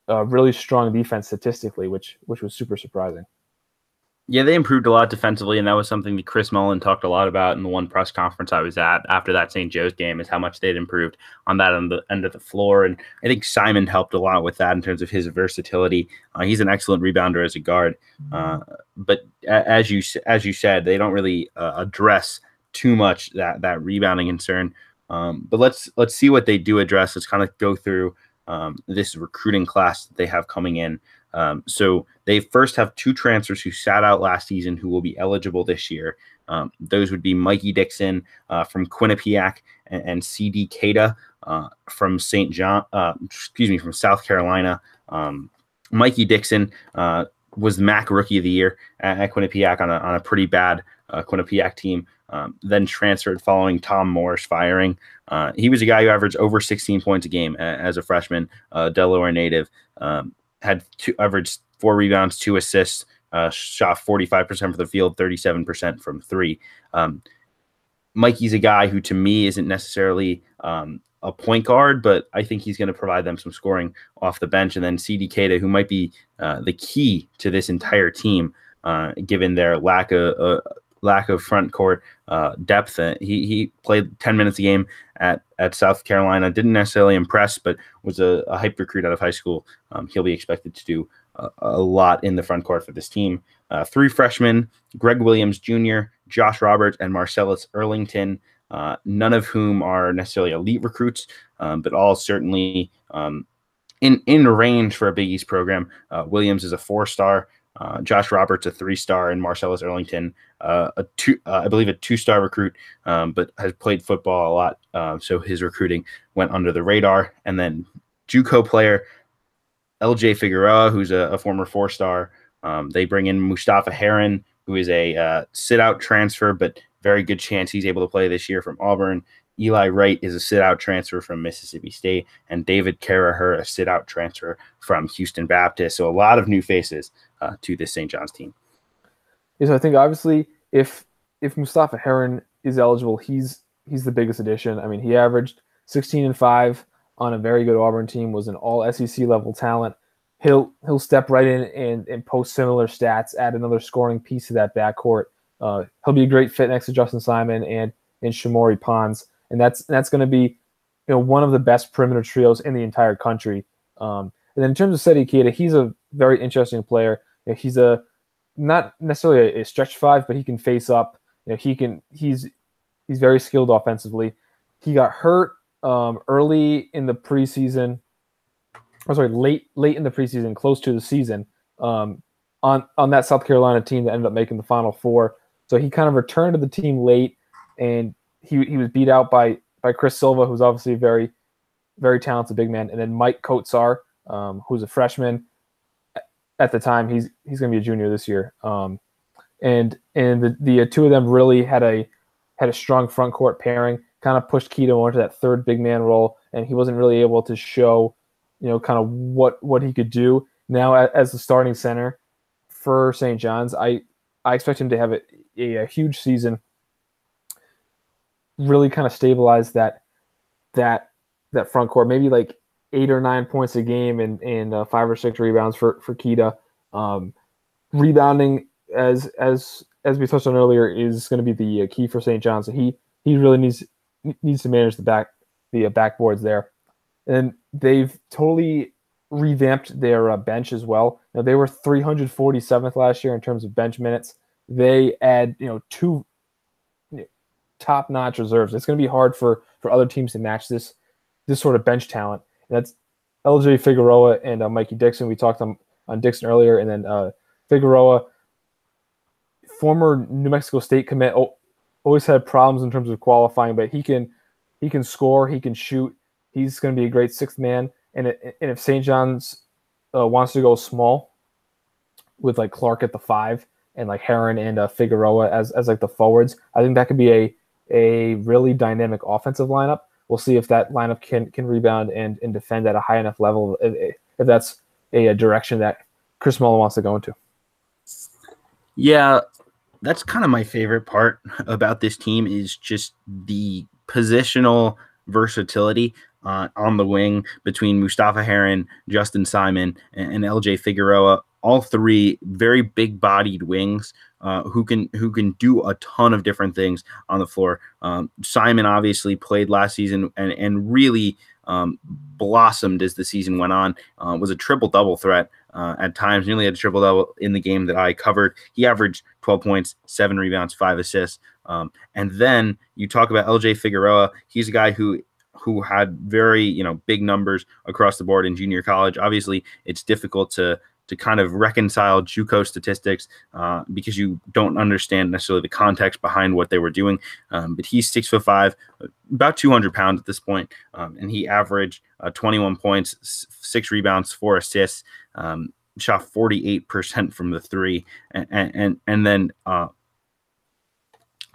Speaker 2: really strong defense statistically, which was super surprising.
Speaker 1: Yeah, they improved a lot defensively, and that was something that Chris Mullen talked a lot about in the one press conference I was at after that St. Joe's game, is how much they'd improved on that end of the floor. And I think Simon helped a lot with that in terms of his versatility. He's an excellent rebounder as a guard, but as you said, they don't really address too much that rebounding concern. But let's see what they do address. Let's kind of go through this recruiting class that they have coming in. So they first have 2 transfers who sat out last season who will be eligible this year. Those would be Mikey Dixon from Quinnipiac and CD Cada from from South Carolina. Mikey Dixon was MAC Rookie of the Year at Quinnipiac on a pretty bad Quinnipiac team. Then transferred following Tom Moore's firing. He was a guy who averaged over 16 points a game as a freshman, Delaware native. Had averaged 4 rebounds, 2 assists, shot 45% from the field, 37% from 3. Mikey's a guy who, to me, isn't necessarily a point guard, but I think he's going to provide them some scoring off the bench. And then CD Cada, who might be the key to this entire team, given their lack of front court depth. He played 10 minutes a game at South Carolina. Didn't necessarily impress, but was a hype recruit out of high school. He'll be expected to do a lot in the front court for this team. 3 freshmen, Greg Williams Jr., Josh Roberts, and Marcellus Erlington, none of whom are necessarily elite recruits, but all certainly in range for a Big East program. Williams is a 4-star. Josh Roberts, a 3-star, and Marcellus Erlington, I believe a 2-star recruit, but has played football a lot, so his recruiting went under the radar. And then JUCO player LJ Figueroa, who's a former 4-star. They bring in Mustafa Heron, who is a sit-out transfer, but very good chance he's able to play this year, from Auburn. Eli Wright is a sit-out transfer from Mississippi State, and David Caraher, a sit-out transfer from Houston Baptist. So a lot of new faces to this St. John's team.
Speaker 2: Yes, I think obviously if Mustafa Heron is eligible, he's the biggest addition. I mean, he averaged 16-5 on a very good Auburn team, was an all SEC level talent. He'll step right in and post similar stats, add another scoring piece to that backcourt. He'll be a great fit next to Justin Simon and Shamori Pons, and that's going to be one of the best perimeter trios in the entire country. And then in terms of Seti Keita, he's a very interesting player. He's not necessarily a stretch 5, but he can face up. He's very skilled offensively. He got hurt early in the preseason. Or sorry, late in the preseason, close to the season, on that South Carolina team that ended up making the Final Four. So he kind of returned to the team late, and he was beat out by Chris Silva, who's obviously a very, very talented big man, and then Mike Kotsar, who's a freshman at the time. He's going to be a junior this year. And the 2 of them really had a strong front court pairing, kind of pushed Keita into that third big man role, and he wasn't really able to show kind of what he could do. Now as the starting center for St. John's, I expect him to have a huge season, really kind of stabilize that front court, maybe like 8 or 9 points a game and 5 or 6 rebounds for Keita. Rebounding, as we touched on earlier, is going to be the key for St. John's. So he really needs to manage the backboards there. And they've totally revamped their bench as well. Now, they were 347th last year in terms of bench minutes. They add 2 top-notch reserves. It's going to be hard for other teams to match this sort of bench talent. And that's LJ Figueroa and Mikey Dixon. We talked on Dixon earlier, and then Figueroa former New Mexico State commit, always had problems in terms of qualifying, but he can score, he can shoot. He's going to be a great sixth man. And if St. John's wants to go small with like Clark at the 5 and like Heron and Figueroa as like the forwards, I think that could be a really dynamic offensive lineup. We'll see if that lineup can rebound and defend at a high enough level, if that's a direction that Chris Mullin wants to go into.
Speaker 1: Yeah, that's kind of my favorite part about this team is just the positional versatility on the wing between Mustafa Heron, Justin Simon, and LJ Figueroa. All three very big-bodied wings who can do a ton of different things on the floor. Simon obviously played last season and really blossomed as the season went on. Was a triple-double threat at times. Nearly had a triple-double in the game that I covered. He averaged 12 points, 7 rebounds, 5 assists. And then you talk about LJ Figueroa. He's a guy who had very big numbers across the board in junior college. Obviously, it's difficult to kind of reconcile JUCO statistics because you don't understand necessarily the context behind what they were doing. But he's 6'5", about 200 pounds at this point, and he averaged 21 points, 6 rebounds, 4 assists, shot 48% from the 3, and then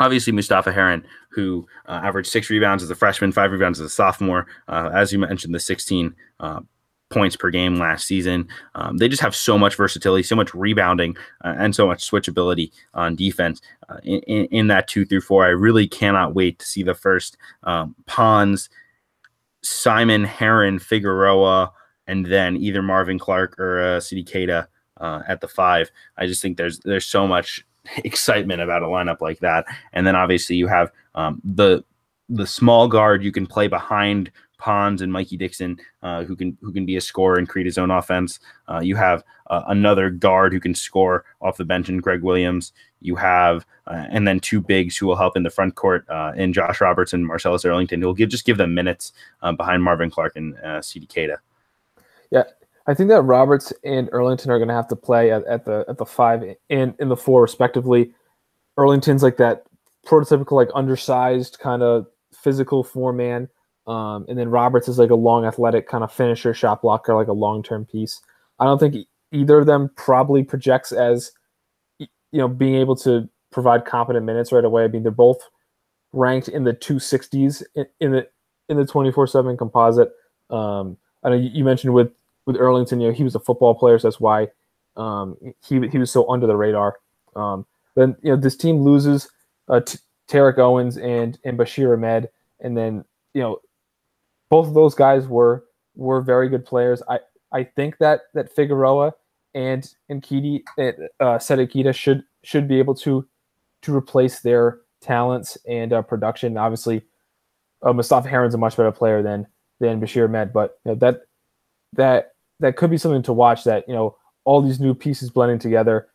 Speaker 1: obviously Mustafa Heron, who averaged 6 rebounds as a freshman, 5 rebounds as a sophomore. As you mentioned, the 16 points per game last season. They just have so much versatility, so much rebounding, and so much switchability on defense in that 2 through 4. I really cannot wait to see the first Pons, Simon, Heron, Figueroa, and then either Marvin Clark or Sidi Keita at the 5. I just think there's so much excitement about a lineup like that. And then obviously you have the small guard you can play behind Pons and Mikey Dixon, who can be a scorer and create his own offense. You have another guard who can score off the bench in Greg Williams. You have and then 2 bigs who will help in the front court in Josh Roberts and Marcellus Earlington, who will give them minutes behind Marvin Clark and Sidi Keita.
Speaker 2: Yeah, I think that Roberts and Earlington are going to have to play at the 5 and in the 4 respectively. Earlington's like that prototypical like undersized kind of physical 4-man. And then Roberts is like a long, athletic kind of finisher, shot blocker, like a long-term piece. I don't think either of them probably projects as, being able to provide competent minutes right away. I mean, they're both ranked in the 260s in the 24/7 composite. I know you mentioned with Earlington, he was a football player, so that's why he was so under the radar. Then this team loses Tarek Owens and Bashir Ahmed, and then both of those guys were very good players. I think that Figueroa and Sedi Keita should be able to replace their talents and production. Obviously, Mustafa Heron's a much better player than Bashir Ahmed, but that could be something to watch. That all these new pieces blending together.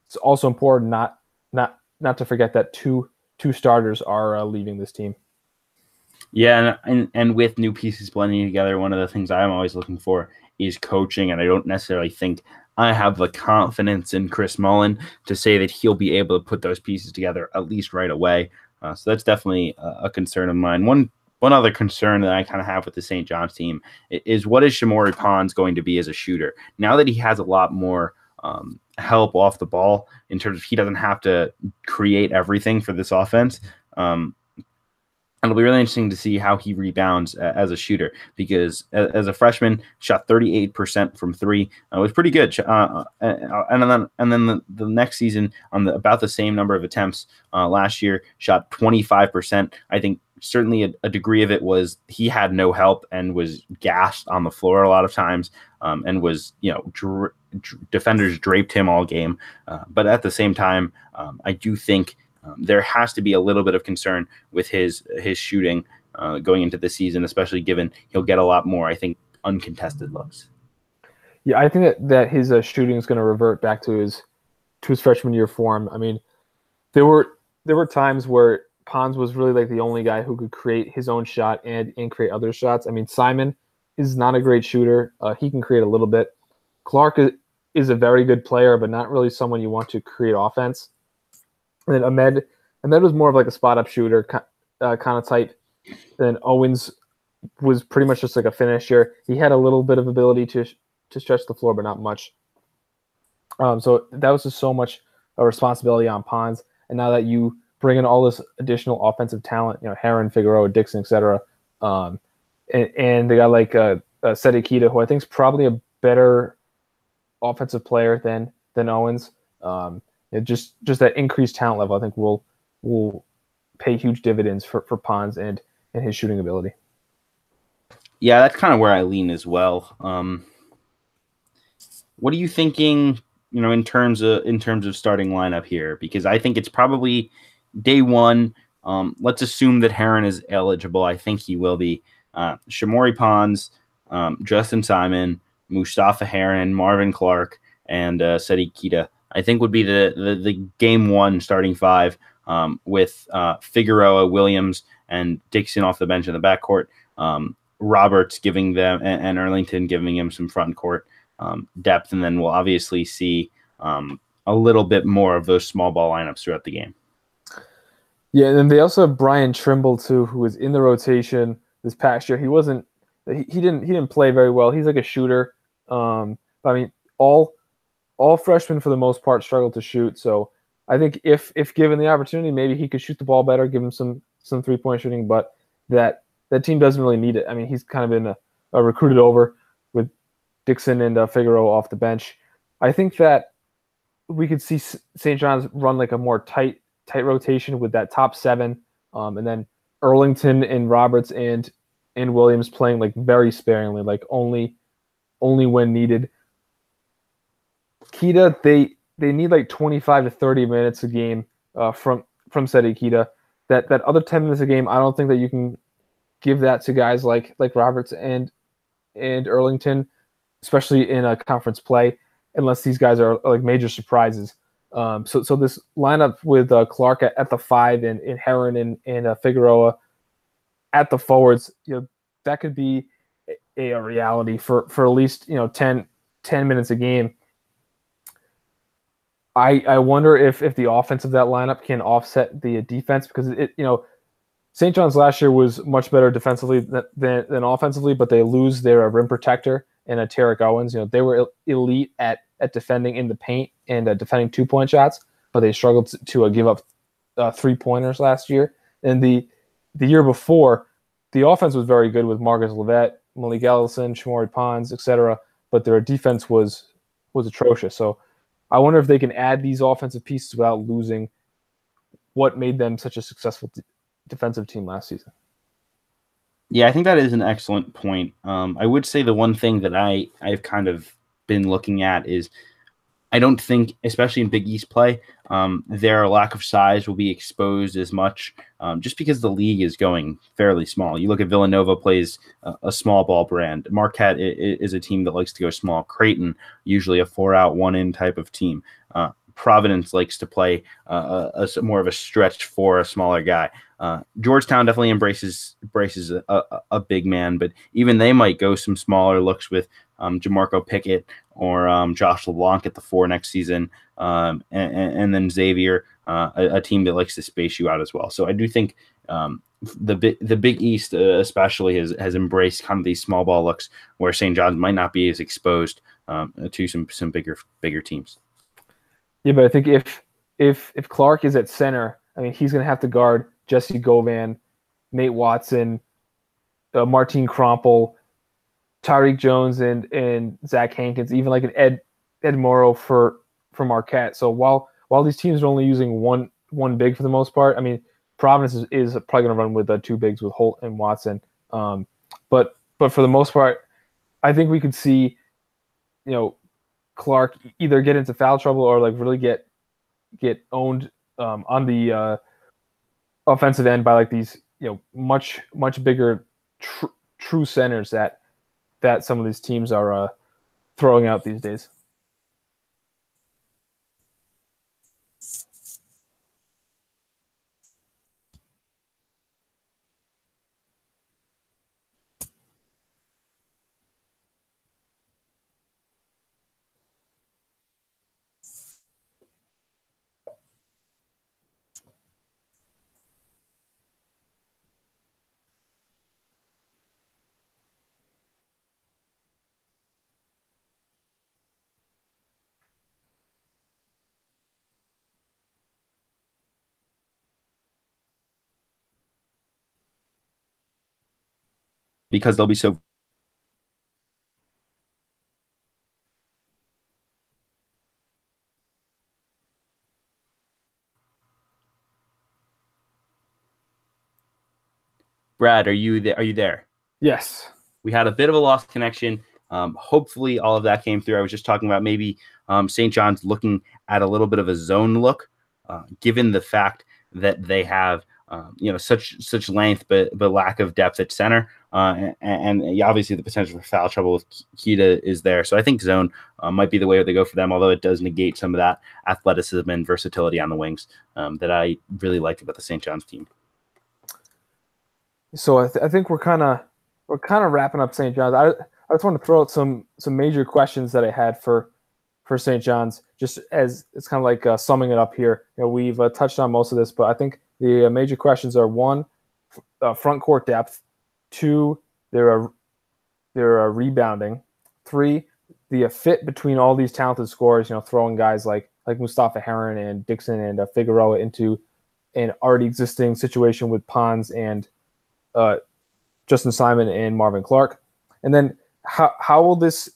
Speaker 2: It's also important not to forget that two starters are leaving this team.
Speaker 1: Yeah, and with new pieces blending together, one of the things I'm always looking for is coaching, and I don't necessarily think I have the confidence in Chris Mullin to say that he'll be able to put those pieces together at least right away. So that's definitely a concern of mine. One other concern that I kind of have with the St. John's team is what is Shamori Pons going to be as a shooter? Now that he has a lot more help off the ball in terms of he doesn't have to create everything for this offense. It'll be really interesting to see how he rebounds as a shooter, because as a freshman, shot 38% from 3. It was pretty good. And then the next season, on about the same number of attempts last year, shot 25%. I think certainly a degree of it was he had no help and was gassed on the floor a lot of times, and was defenders draped him all game. But at the same time, I do think there has to be a little bit of concern with his shooting going into the season, especially given he'll get a lot more, I think, uncontested looks.
Speaker 2: Yeah, I think that his shooting is going to revert back to his freshman year form. I mean, there were times where Pons was really like the only guy who could create his own shot and create other shots. I mean, Simon is not a great shooter. He can create a little bit. Clark is a very good player, but not really someone you want to create offense. And then Ahmed was more of like a spot up shooter kind of type. Then Owens was pretty much just like a finisher. He had a little bit of ability to stretch the floor, but not much. So that was just so much a responsibility on Pons. And now that you bring in all this additional offensive talent, Heron, Figueroa, Dixon, etc., and they got like Seti Kita, who I think is probably a better offensive player than Owens. Just that increased talent level, I think will pay huge dividends for Pons and his shooting ability.
Speaker 1: Yeah, that's kind of where I lean as well. What are you thinking? In terms of starting lineup here, because I think it's probably day one. Let's assume that Heron is eligible. I think he will be. Shamori Pons, Justin Simon, Mustafa Heron, Marvin Clark, and Seti Kita. I think would be the game one starting five, with Figueroa, Williams, and Dixon off the bench in the backcourt. Roberts giving them and Erlington giving him some front court depth, and then we'll obviously see a little bit more of those small ball lineups throughout the game.
Speaker 2: Yeah, and then they also have Brian Trimble too, who was in the rotation this past year. He didn't play very well. He's like a shooter. I mean, all freshmen for the most part struggle to shoot. So I think if given the opportunity, maybe he could shoot the ball better, give him some 3-point shooting. But that team doesn't really need it. I mean, he's kind of been recruited over with Dixon and Figueroa off the bench. I think that we could see St. John's run like a more tight rotation with that top seven, and then Erlington and Roberts and Williams playing like very sparingly, like only when needed. Kita, they need like 25 to 30 minutes a game from Seti Kita. That other 10 minutes a game, I don't think that you can give that to guys like Roberts and Erlington, especially in a conference play, unless these guys are like major surprises. So this lineup with Clark at the 5 and Heron and Figueroa at the forwards, that could be a reality for at least 10 minutes a game. I wonder if the offense of that lineup can offset the defense, because St. John's last year was much better defensively than offensively, but they lose their rim protector and Tarek Owens. They were elite at defending in the paint and defending 2-point shots, but they struggled to give up 3-pointers last year. And the year before, the offense was very good with Marcus Levette, Malik Ellison, Shamori Pons, etc., but their defense was atrocious. So I wonder if they can add these offensive pieces without losing what made them such a successful defensive team last season.
Speaker 1: Yeah, I think that is an excellent point. I would say the one thing that I've kind of been looking at is I don't think, especially in Big East play, their lack of size will be exposed as much, just because the league is going fairly small. You look at Villanova plays a small ball brand. Marquette is a team that likes to go small. Creighton, usually a 4-out, 1-in type of team. Providence likes to play more of a stretch for a smaller guy. Georgetown definitely embraces a big man, but even they might go some smaller looks with Jamarco Pickett or Josh LeBlanc at the 4 next season, and then Xavier, a team that likes to space you out as well. So I do think the Big East especially has embraced kind of these small ball looks where St. John's might not be as exposed to some bigger teams.
Speaker 2: Yeah, but I think if Clark is at center, I mean, he's going to have to guard Jesse Govan, Nate Watson, Martin Krompel, Tyreek Jones, and Zach Hankins, even like an Ed Morrow for Marquette. So while these teams are only using one big for the most part, I mean, Providence is probably going to run with 2 bigs with Holt and Watson. But for the most part, I think we could see, Clark either get into foul trouble or like really get owned on the offensive end by like these much bigger true centers that some of these teams are throwing out these days.
Speaker 1: because they'll be so. Brad, are you there? Are you there?
Speaker 2: Yes.
Speaker 1: We had a bit of a lost connection. Hopefully, all of that came through. I was just talking about maybe St. John's looking at a little bit of a zone look, given the fact that they have such length, but lack of depth at center, and obviously the potential for foul trouble with Kita is there. So I think zone might be the way they go for them, although it does negate some of that athleticism and versatility on the wings that I really like about the St. John's team.
Speaker 2: So I think we're kind of wrapping up St. John's. I just want to throw out some major questions that I had for St. John's, just as it's kind of like summing it up here. We've touched on most of this, but I think the major questions are: one, front court depth; two, their rebounding; three, the fit between all these talented scorers. Throwing guys like Mustafa Heron and Dixon and Figueroa into an already existing situation with Pons and Justin Simon and Marvin Clark. And then how will this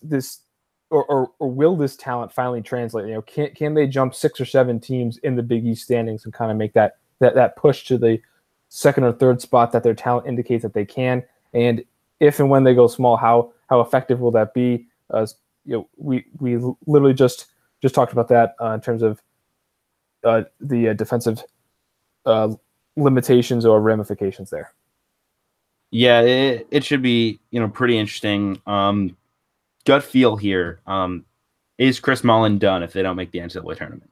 Speaker 2: or will this talent finally translate? Can they jump 6 or 7 teams in the Big East standings and kind of make that push to the second or third spot that their talent indicates that they can? And if and when they go small, how effective will that be? We literally just talked about that in terms of the defensive limitations or ramifications there.
Speaker 1: Yeah, it should be pretty interesting. Gut feel here. Is Chris Mullin done if they don't make the NCAA tournament?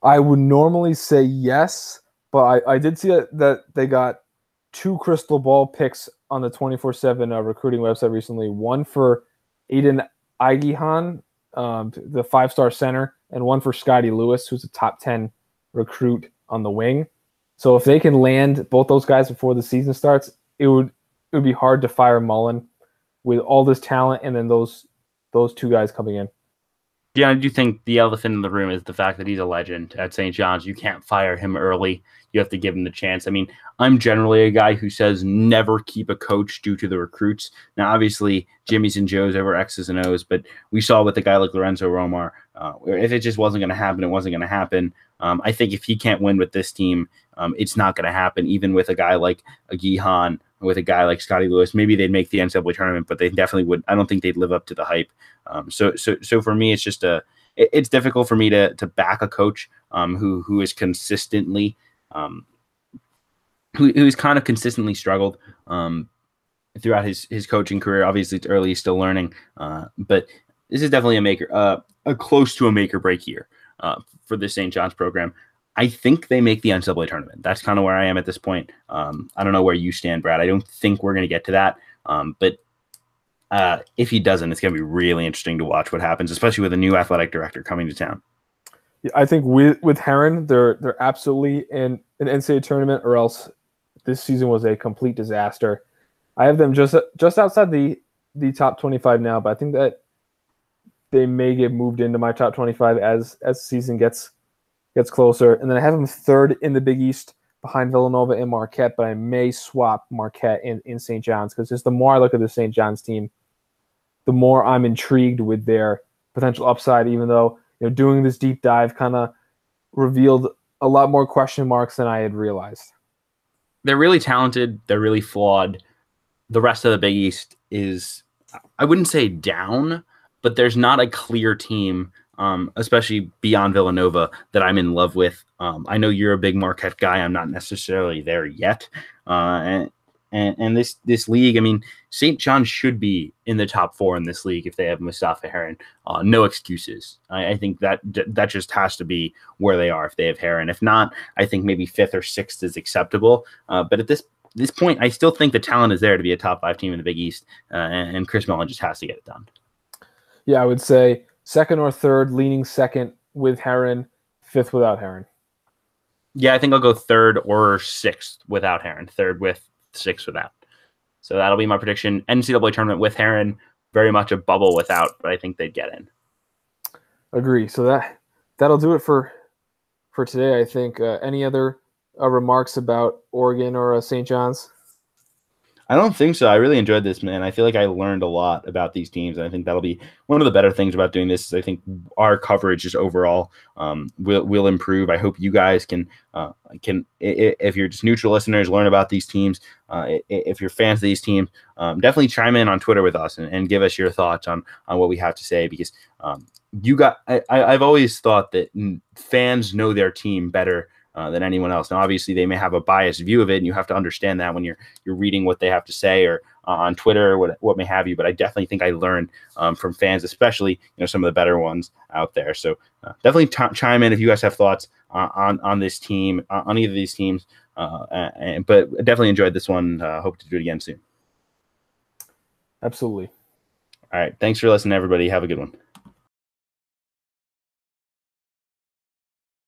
Speaker 2: I would normally say yes, but I did see that they got 2 crystal ball picks on the 24/7 recruiting website recently. One for Aiden Igihan, the 5-star center, and one for Scotty Lewis, who's a top 10 recruit on the wing. So if they can land both those guys before the season starts, it would be hard to fire Mullin with all this talent and then those 2 guys coming in.
Speaker 1: Yeah, I do think the elephant in the room is the fact that he's a legend at St. John's. You can't fire him early. You have to give him the chance. I mean, I'm generally a guy who says never keep a coach due to the recruits. Now, obviously, Jimmy's and Joe's over X's and O's, but we saw with a guy like Lorenzo Romar, if it just wasn't going to happen, it wasn't going to happen. I think if he can't win with this team, it's not going to happen. Even with a guy like a Gihan, with a guy like Scotty Lewis, maybe they'd make the NCAA tournament, but they definitely would. I don't think they'd live up to the hype. So for me, it's just it's difficult for me to back a coach who is consistently who's kind of consistently struggled throughout his coaching career. Obviously, it's early, he's still learning, but this is definitely a close to a make or break year for the St. John's program. I think they make the NCAA tournament. That's kind of where I am at this point. I don't know where you stand, Brad. I don't think we're going to get to that, but if he doesn't, it's going to be really interesting to watch what happens, especially with a new athletic director coming to town.
Speaker 2: Yeah, I think with Heron, they're absolutely in an NCAA tournament, or else this season was a complete disaster. I have them just outside the top 25 now, but I think that they may get moved into my top 25 as the season gets closer. And then I have them 3rd in the Big East behind Villanova and Marquette, but I may swap Marquette in St. John's, because just the more I look at the St. John's team, the more I'm intrigued with their potential upside, even though doing this deep dive kind of revealed a lot more question marks than I had realized.
Speaker 1: They're really talented. They're really flawed. The rest of the Big East is, I wouldn't say down, but there's not a clear team, especially beyond Villanova, that I'm in love with. I know you're a big Marquette guy. I'm not necessarily there yet. And this league, I mean, St. John should be in the top 4 in this league if they have Mustafa Heron. No excuses. I think that just has to be where they are if they have Heron. If not, I think maybe 5th or 6th is acceptable. But at this point, I still think the talent is there to be a top 5 team in the Big East, and Chris Mullin just has to get it done.
Speaker 2: Yeah, I would say 2nd or 3rd, leaning 2nd with Heron, 5th without Heron.
Speaker 1: Yeah, I think I'll go 3rd or 6th without Heron. 3rd with, 6th without. So that'll be my prediction. NCAA tournament with Heron, very much a bubble without, but I think they'd get in.
Speaker 2: Agree. So that'll do it for today, I think. Any other remarks about Oregon or St. John's?
Speaker 1: I don't think so. I really enjoyed this, man. I feel like I learned a lot about these teams, and I think that'll be one of the better things about doing this. Is I think our coverage just overall will improve. I hope you guys can if you're just neutral listeners, learn about these teams. If you're fans of these teams, definitely chime in on Twitter with us and give us your thoughts on what we have to say, because I've always thought that fans know their team better than anyone else. Now, obviously, they may have a biased view of it, and you have to understand that when you're reading what they have to say, or on Twitter, or what may have you. But I definitely think I learned from fans, especially some of the better ones out there. So definitely chime in if you guys have thoughts on this team, on either of these teams. But definitely enjoyed this one. Hope to do it again soon.
Speaker 2: Absolutely.
Speaker 1: All right. Thanks for listening, everybody. Have a good one.